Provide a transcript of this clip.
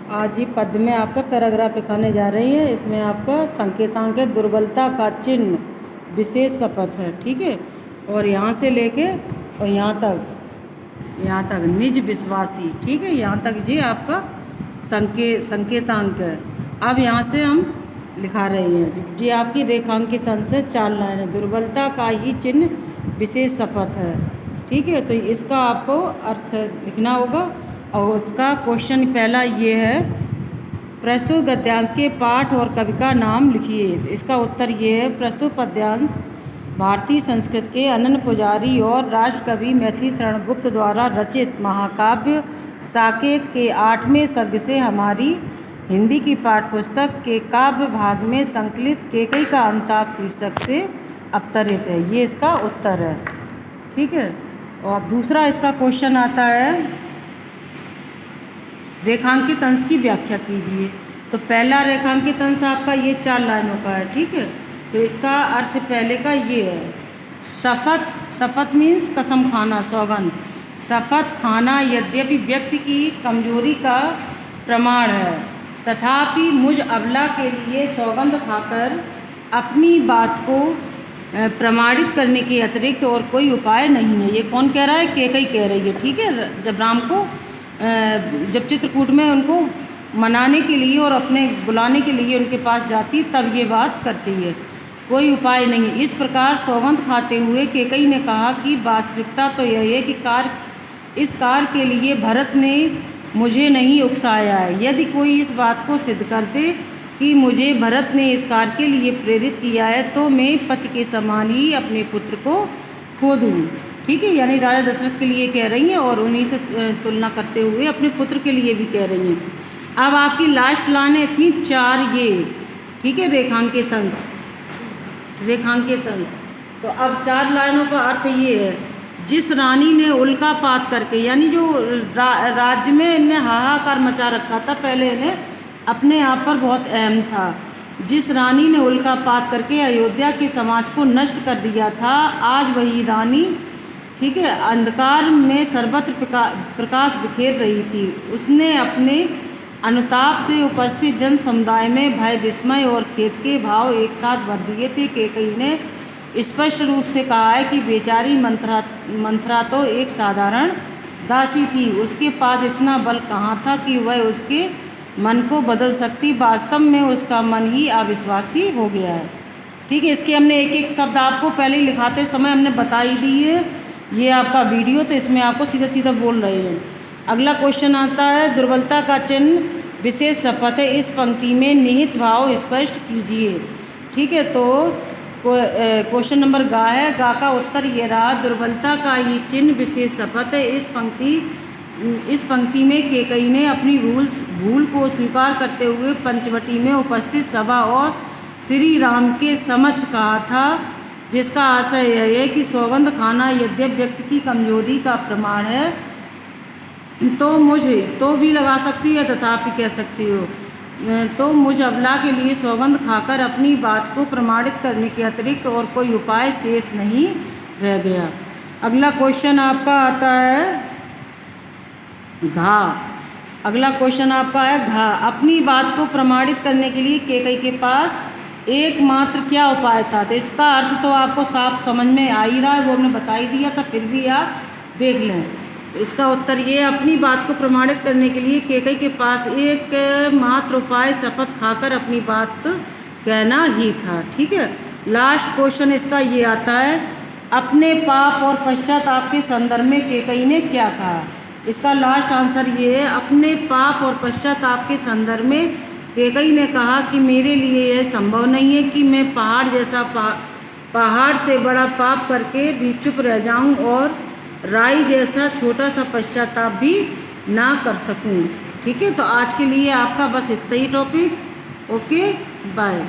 आज ही पद में आपका पैराग्राफ लिखाने जा रही है। इसमें आपका संकेतांक है दुर्बलता का चिन्ह विशेष शपथ है, ठीक है। और यहाँ से लेके और यहाँ तक निज विश्वासी, ठीक है। यहाँ तक ये आपका संकेतांक है। अब यहाँ से हम लिखा रहे हैं, ये आपकी रेखांकित अंश है, 4 लाइन है। दुर्बलता का ही चिन्ह विशेष शपथ है, ठीक है। तो इसका आपको अर्थ लिखना होगा। और उसका क्वेश्चन पहला ये है, प्रस्तुत गद्यांश के पाठ और कवि का नाम लिखिए। इसका उत्तर ये है, प्रस्तुत पद्यांश भारतीय संस्कृत के अनन्य पुजारी और राष्ट्रकवि मैथिली शरण गुप्त द्वारा रचित महाकाव्य साकेत के 8वें सर्ग से हमारी हिंदी की पाठ्यपुस्तक के काव्य भाग में संकलित केकई का अंताप शीर्षक से अवतरित है। ये इसका उत्तर है, ठीक है। और दूसरा इसका क्वेश्चन आता है, रेखांकित अंश की व्याख्या कीजिए। तो पहला रेखांकित अंश आपका ये 4 लाइनों का है, ठीक है। तो इसका अर्थ पहले का ये है, शपथ मीन्स कसम खाना, सौगंध। शपथ खाना यद्यपि व्यक्ति की कमजोरी का प्रमाण है, तथापि मुझ अबला के लिए सौगंध खाकर अपनी बात को प्रमाणित करने के अतिरिक्त और कोई उपाय नहीं है। ये कौन कह रहा है? केकई कह रही है, ठीक है। जब राम को जब चित्रकूट में उनको मनाने के लिए और अपने बुलाने के लिए उनके पास जाती, तब ये बात करती है, कोई उपाय नहीं। इस प्रकार सौगंध खाते हुए केकई ने कहा कि वास्तविकता तो यह है कि इस कार्य के लिए भरत ने मुझे नहीं उकसाया है। यदि कोई इस बात को सिद्ध कर दे कि मुझे भरत ने इस कार्य के लिए प्रेरित किया है, तो मैं पति के समान ही अपने पुत्र को खो दूँ, ठीक है। यानी राजा दशरथ के लिए कह रही हैं और उन्हीं से तुलना करते हुए अपने पुत्र के लिए भी कह रही हैं। अब आपकी लास्ट लाइनें थी 4 ये, ठीक है, रेखांकित अंश। तो अब 4 लाइनों का अर्थ ये है, जिस रानी ने उल्का पात करके, यानी जो राज्य में इन्हें हाहाकार मचा रखा था, पहले इन्हें अपने आप पर बहुत अहम था। जिस रानी ने उल्का पात करके अयोध्या के समाज को नष्ट कर दिया था, आज वही रानी, ठीक है, अंधकार में सर्वत्र प्रकाश बिखेर रही थी। उसने अपने अनुताप से उपस्थित जन समुदाय में भय, विस्मय और खेद के भाव एक साथ भर दिए थे। केकई ने स्पष्ट रूप से कहा है कि बेचारी मंथरा तो एक साधारण दासी थी, उसके पास इतना बल कहाँ था कि वह उसके मन को बदल सकती। वास्तव में उसका मन ही अविश्वासी हो गया है, ठीक है। इसके हमने एक एक शब्द आपको पहले ही लिखाते समय हमने बता ही दी है। ये आपका वीडियो, तो इसमें आपको सीधा सीधा बोल रहे हैं। अगला क्वेश्चन आता है, दुर्बलता का चिन्ह विशेष शपथ है, इस पंक्ति में निहित भाव स्पष्ट कीजिए, ठीक है। तो क्वेश्चन नंबर गा है, गा का उत्तर ये रहा, दुर्बलता का ही चिन्ह विशेष शपथ है। इस पंक्ति में केकई ने अपनी भूल को स्वीकार करते हुए पंचवटी में उपस्थित सभा और श्री राम के समक्ष कहा था, जिसका आशय यह है कि सौगंध खाना यद्यपि व्यक्ति की कमजोरी का प्रमाण है, तो भी लगा सकती है, तथापि कह सकती हो, तो मुझ अबला के लिए सौगंध खाकर अपनी बात को प्रमाणित करने के अतिरिक्त और कोई उपाय शेष नहीं रह गया। अगला क्वेश्चन आपका आता है घा। अगला क्वेश्चन आपका है घा। अपनी बात को प्रमाणित करने के लिए केकई के पास एकमात्र क्या उपाय था? तो इसका अर्थ तो आपको साफ समझ में आ ही रहा है, वो हमने बता ही दिया था, फिर भी आप देख लें। इसका उत्तर ये, अपनी बात को प्रमाणित करने के लिए केकई के पास एकमात्र उपाय शपथ खाकर अपनी बात कहना ही था, ठीक है। लास्ट क्वेश्चन इसका ये आता है, अपने पाप और पश्चाताप के संदर्भ में केकई ने क्या कहा? इसका लास्ट आंसर ये है, अपने पाप और पश्चाताप के संदर्भ में केकई ने कहा कि मेरे लिए यह संभव नहीं है कि मैं पहाड़ से बड़ा पाप करके भी चुप रह जाऊं और राई जैसा छोटा सा पश्चाताप भी ना कर सकूं, ठीक है। तो आज के लिए आपका बस इतना ही टॉपिक। Okay, bye.